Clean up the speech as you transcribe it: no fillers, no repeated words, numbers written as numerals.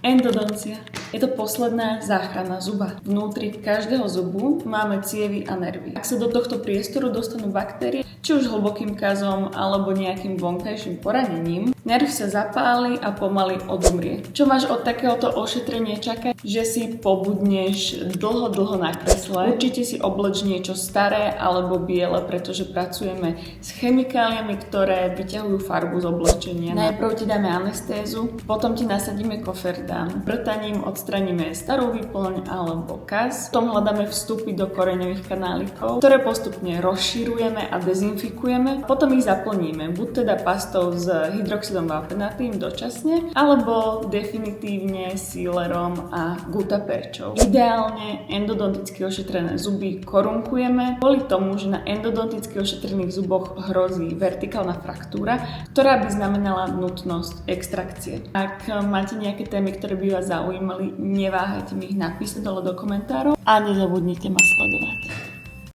Endodoncia. Je to posledná záchrana zuba. Vnútri každého zubu máme cievy a nervy. Ak sa do tohto priestoru dostanú baktérie, či už hlbokým kazom alebo nejakým vonkajším poranením, nerv sa zapáli a pomaly odumrie. Čo máš od takéhoto ošetrenia čakať? Že si pobudneš dlho na kresle. Určite si obleč niečo staré alebo biele, pretože pracujeme s chemikáliami, ktoré vyťahujú farbu z oblečenia. Najprv ti dáme anestézu, potom ti nasadíme koferdán. Vrtaním odstraníme starú výplň alebo kaz. Potom hľadáme vstupy do koreňových kanálikov, ktoré postupne rozširujeme a dezinfikujeme. Potom ich zaplníme, buď teda pastou s hydroxidom valpenatým dočasne, alebo definitívne sealerom a gutaperčou. Ideálne endodonticky ošetrené zuby korunkujeme kvôli tomu, že na endodonticky ošetrených zuboch hrozí vertikálna fraktúra, ktorá by znamenala nutnosť extrakcie. Ak máte nejaké témy, ktoré by vás zaujímali, neváhajte mi ich napísať dole do komentárov a nezabudnite ma sledovať.